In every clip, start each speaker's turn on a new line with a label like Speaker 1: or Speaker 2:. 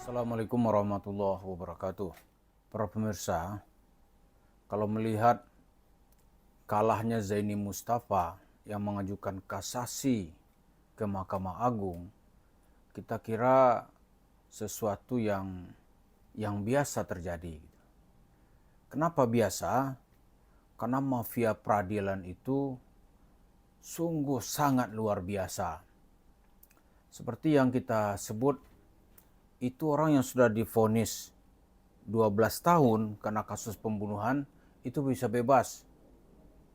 Speaker 1: Assalamualaikum warahmatullahi wabarakatuh. Para pemirsa, kalau melihat kalahnya Zaini Mustafa yang mengajukan kasasi ke Mahkamah Agung, kita kira sesuatu yang biasa terjadi. Kenapa biasa? Karena mafia peradilan itu sungguh sangat luar biasa. Seperti yang kita sebut, itu orang yang sudah divonis 12 tahun karena kasus pembunuhan itu bisa bebas.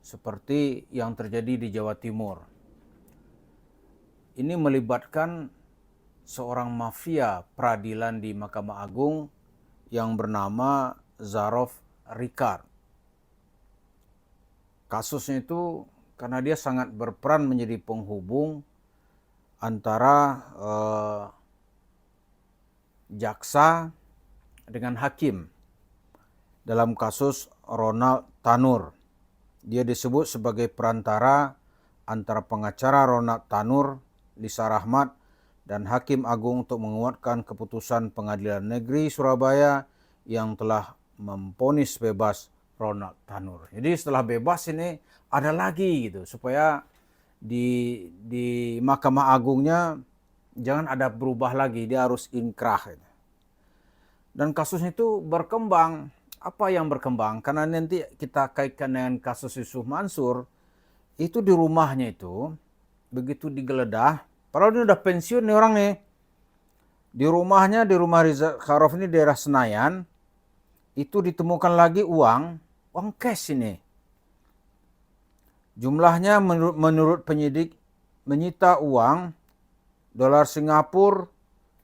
Speaker 1: Seperti yang terjadi di Jawa Timur. Ini melibatkan seorang mafia peradilan di Mahkamah Agung yang bernama Zarof Ricard. Kasusnya itu karena dia sangat berperan menjadi penghubung antara jaksa dengan hakim dalam kasus Ronald Tanur. Dia disebut sebagai perantara antara pengacara Ronald Tanur, Lisa Rahmat, dan Hakim Agung untuk menguatkan keputusan Pengadilan Negeri Surabaya yang telah memvonis bebas Ronald Tanur. Jadi setelah bebas ini ada lagi gitu, supaya di Mahkamah Agungnya jangan ada berubah lagi, dia harus inkrah. Dan kasusnya itu berkembang. Apa yang berkembang? Karena nanti kita kaitkan dengan kasus Yusuf Mansur, itu di rumahnya itu, begitu digeledah, padahal dia udah pensiun nih orang nih. Di rumahnya, di rumah Riza Kharof ini daerah Senayan, itu ditemukan lagi uang cash ini. Jumlahnya menurut penyidik menyita uang dolar Singapura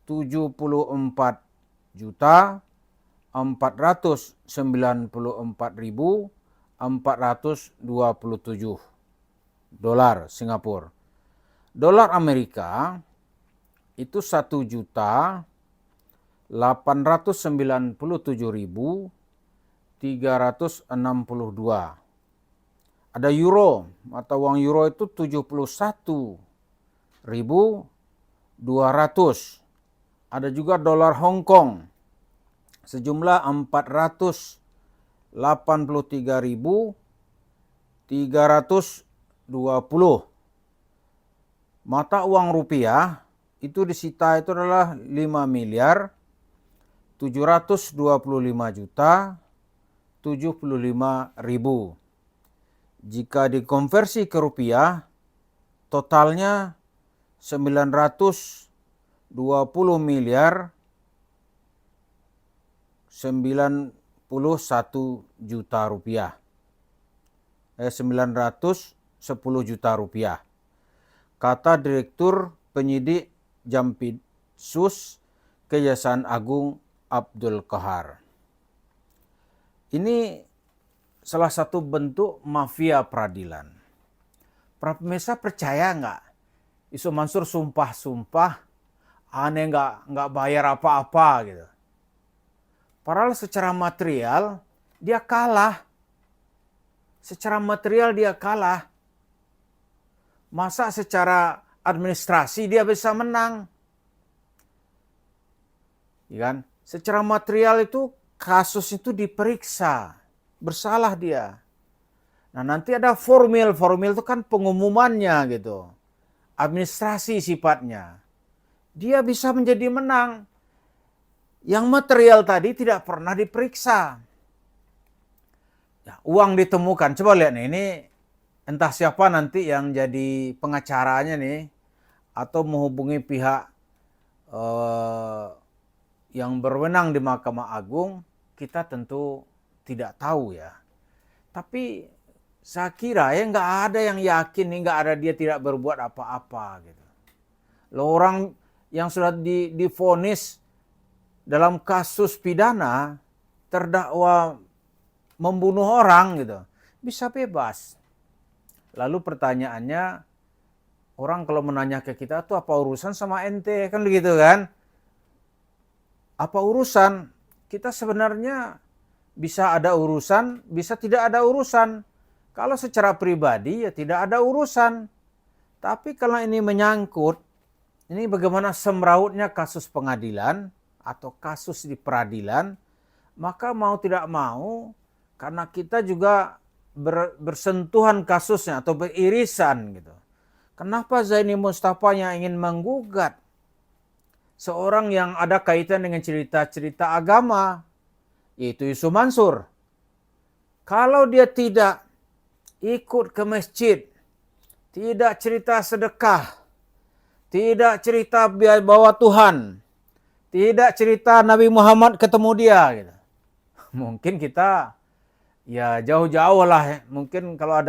Speaker 1: 74.494.427 dolar Singapura. Dolar Amerika itu 1.897.362. Ada euro, mata uang euro itu 71.200. Ada juga dolar Hong Kong sejumlah 483.320. Mata uang rupiah itu disita itu adalah 5.725.075.000. Jika dikonversi ke rupiah, totalnya 920 juta rupiah. 910 juta rupiah. Kata Direktur Penyidik Jampitsus Kejaksaan Agung Abdul Qahar. Ini salah satu bentuk mafia peradilan. Para pemirsa percaya nggak? Yusuf Mansur sumpah-sumpah, aneh nggak bayar apa-apa gitu. Padahal secara material dia kalah. Secara material dia kalah. Masa secara administrasi dia bisa menang? Ya kan? Secara material itu kasus itu diperiksa. Bersalah dia. Nah nanti ada formil itu kan pengumumannya gitu. Administrasi sifatnya. Dia bisa menjadi menang. Yang material tadi tidak pernah diperiksa. Ya, uang ditemukan. Coba lihat nih, ini entah siapa nanti yang jadi pengacaranya nih. Atau menghubungi pihak yang berwenang di Mahkamah Agung. Kita tentu tidak tahu ya. Tapi saya kira ya nggak ada yang yakin nih, nggak ada dia tidak berbuat apa-apa gitu. Loh, orang yang sudah divonis dalam kasus pidana terdakwa membunuh orang gitu bisa bebas. Lalu pertanyaannya, orang kalau menanya ke kita tuh apa urusan sama ente, kan begitu kan? Apa urusan? Kita sebenarnya bisa ada urusan, bisa tidak ada urusan. Kalau secara pribadi ya tidak ada urusan. Tapi kalau ini menyangkut, ini bagaimana semrautnya kasus pengadilan, atau kasus di peradilan, maka mau tidak mau, karena kita juga bersentuhan kasusnya atau beririsan gitu. Kenapa Zaini Mustafa yang ingin menggugat seorang yang ada kaitan dengan cerita-cerita agama, yaitu Yusuf Mansur? Kalau dia tidak ikut ke masjid, tidak cerita sedekah, tidak cerita bawa Tuhan, tidak cerita Nabi Muhammad ketemu dia, gitu. Mungkin kita ya jauh-jauh lah. Mungkin kalau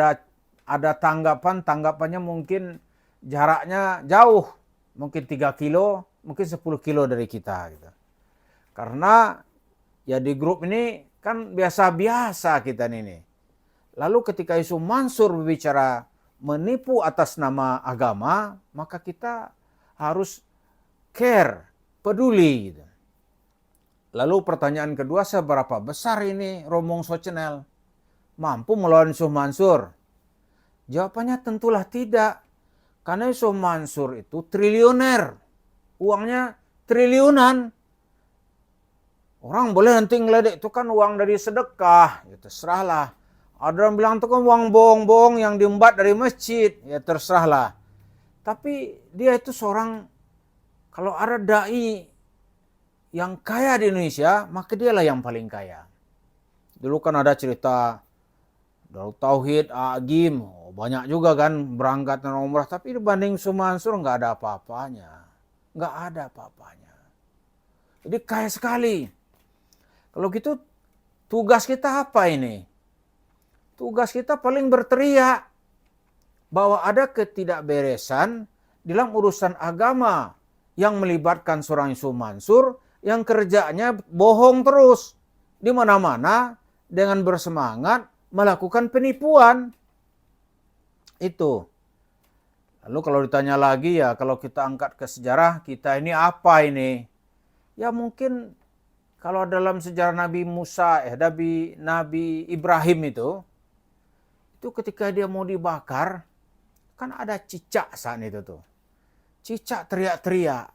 Speaker 1: ada tanggapannya mungkin jaraknya jauh. Mungkin 3 kilo, mungkin 10 kilo dari kita gitu. Karena ya di grup ini kan biasa-biasa kita ini. Lalu ketika Yusuf Mansur berbicara menipu atas nama agama, maka kita harus care, peduli gitu. Lalu pertanyaan kedua, seberapa besar ini Rombong Socenel mampu melawan Yusuf Mansur? Jawabannya tentulah tidak. Karena Yusuf Mansur itu triliuner. Uangnya triliunan. Orang boleh nanti ngeledek itu kan uang dari sedekah. Ya terserahlah. Ada yang bilang itu kan uang bohong-bohong yang diembat dari masjid. Ya terserahlah. Tapi dia itu seorang, kalau ada dai yang kaya di Indonesia, maka dialah yang paling kaya. Dulu kan ada cerita Darut Tauhid, Agim, banyak juga kan berangkat dan umrah, tapi dibanding Sumansur nggak ada apa-apanya. Nggak ada apa-apanya. Jadi kaya sekali. Kalau gitu tugas kita apa ini? Tugas kita paling berteriak bahwa ada ketidakberesan dalam urusan agama yang melibatkan seorang Yusuf Mansur yang kerjanya bohong terus di mana-mana dengan bersemangat melakukan penipuan. Itu. Lalu kalau ditanya lagi ya, kalau kita angkat ke sejarah, kita ini apa ini? Ya mungkin kalau dalam sejarah Nabi Musa, Nabi Ibrahim itu ketika dia mau dibakar, kan ada cicak saat itu tuh. Cicak teriak-teriak.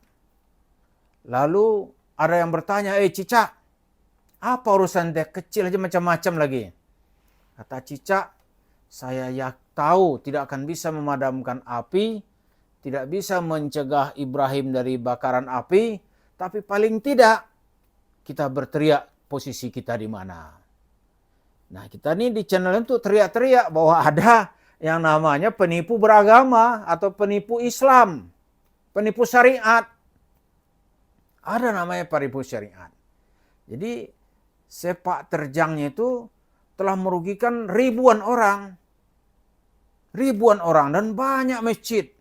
Speaker 1: Lalu ada yang bertanya, cicak, apa urusan dia? Kecil aja macam-macam lagi. Kata cicak, saya tahu tidak akan bisa memadamkan api, tidak bisa mencegah Ibrahim dari bakaran api, tapi paling tidak kita berteriak posisi kita di mana. Nah kita nih di channel itu teriak-teriak bahwa ada yang namanya penipu beragama atau penipu Islam, penipu syariat. Ada namanya penipu syariat. Jadi sepak terjangnya itu telah merugikan ribuan orang dan banyak masjid.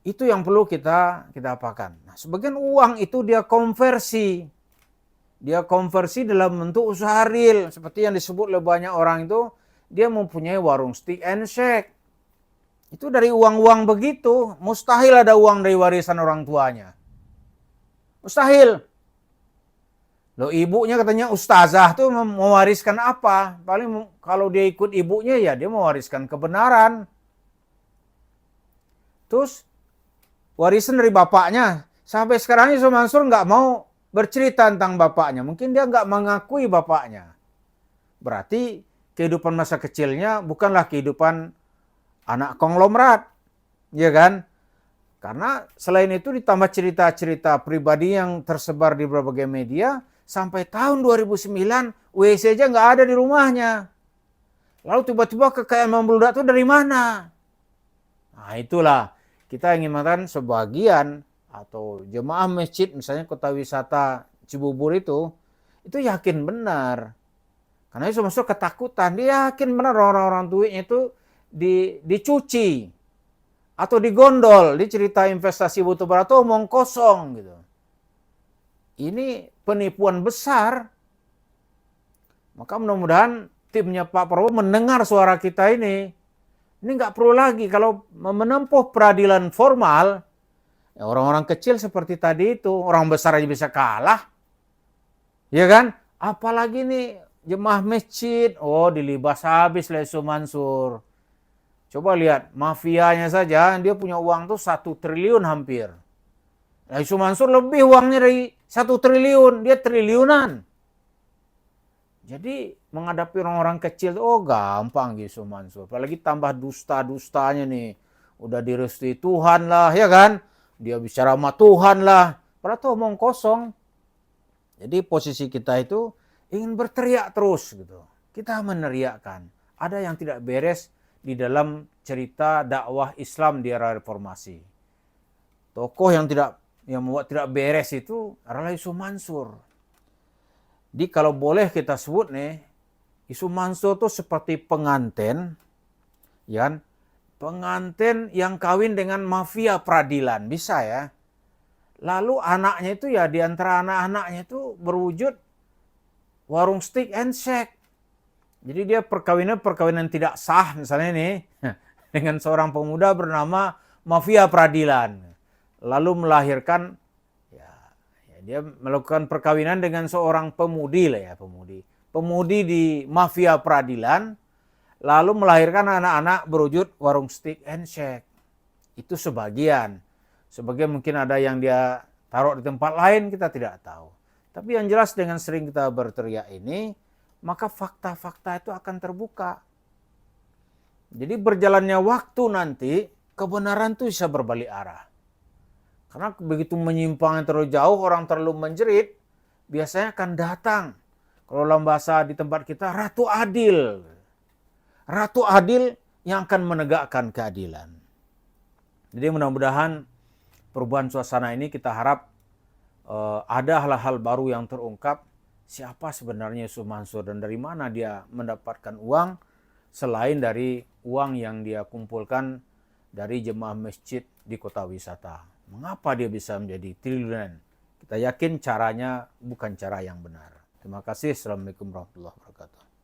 Speaker 1: Itu yang perlu kita apakan. Nah, sebagian uang itu dia konversi dalam bentuk usaha real, seperti yang disebut oleh banyak orang itu, dia mempunyai warung stick and shake. Itu dari uang-uang begitu, mustahil ada uang dari warisan orang tuanya. Mustahil. Loh ibunya katanya ustazah tuh mewariskan apa? Paling kalau dia ikut ibunya ya dia mewariskan kebenaran. Terus warisan dari bapaknya. Sampai sekarang Yusuf Mansur nggak mau bercerita tentang bapaknya. Mungkin dia nggak mengakui bapaknya. Berarti kehidupan masa kecilnya bukanlah kehidupan anak konglomerat, ya kan? Karena selain itu ditambah cerita-cerita pribadi yang tersebar di berbagai media, sampai tahun 2009 WC aja nggak ada di rumahnya. Lalu tiba-tiba kekayaan membludak itu dari mana? Nah itulah kita ingin mengatakan sebagian atau jemaah masjid misalnya kota wisata Cibubur itu yakin benar. Karena itu masuk ketakutan, dia yakin benar orang-orang duitnya itu dicuci atau digondol, dicerita investasi batubara tuh omong kosong gitu. Ini penipuan besar. Maka mudah-mudahan timnya Pak Prabowo mendengar suara kita ini. Ini nggak perlu lagi kalau menempuh peradilan formal, ya orang-orang kecil seperti tadi itu, orang besar aja bisa kalah. Ya kan? Apalagi nih jemaah masjid, dilibas habis oleh Yusuf Mansur. Coba lihat, mafianya saja, dia punya uang tuh 1 triliun hampir. Nah, Yusuf Mansur lebih uangnya dari 1 triliun, dia triliunan. Jadi menghadapi orang-orang kecil, oh gampang Yusuf Mansur. Apalagi tambah dusta-dustanya nih. Udah direstui Tuhan lah, ya kan? Dia bicara sama Tuhan lah. Padahal tuh omong kosong. Jadi posisi kita itu ingin berteriak terus gitu. Kita meneriakkan. Ada yang tidak beres di dalam cerita dakwah Islam di era reformasi. Tokoh yang membuat tidak beres itu adalah Yusuf Mansur. Jadi kalau boleh kita sebut nih, Yusuf Mansur itu seperti pengantin, ya kan? Pengantin yang kawin dengan mafia peradilan, bisa ya. Lalu anaknya itu ya, di antara anak-anaknya itu berwujud warung steak and shake. Jadi dia perkawinan tidak sah misalnya nih dengan seorang pemuda bernama mafia peradilan. Lalu melahirkan dia melakukan perkawinan dengan seorang pemudi lah ya, pemudi di mafia peradilan, lalu melahirkan anak-anak berwujud warung steak and shake. Itu sebagian mungkin ada yang dia taruh di tempat lain, kita tidak tahu. Tapi yang jelas dengan sering kita berteriak ini, maka fakta-fakta itu akan terbuka. Jadi berjalannya waktu nanti, kebenaran itu bisa berbalik arah. Karena begitu menyimpang yang terlalu jauh, orang terlalu menjerit, biasanya akan datang. Kalau dalam bahasa di tempat kita, Ratu Adil. Ratu Adil yang akan menegakkan keadilan. Jadi mudah-mudahan perubahan suasana ini kita harap ada hal-hal baru yang terungkap. Siapa sebenarnya Yusuf Mansur dan dari mana dia mendapatkan uang selain dari uang yang dia kumpulkan dari jemaah masjid di kota wisata. Mengapa dia bisa menjadi triliunan? Kita yakin caranya bukan cara yang benar. Terima kasih. Assalamualaikum warahmatullahi wabarakatuh.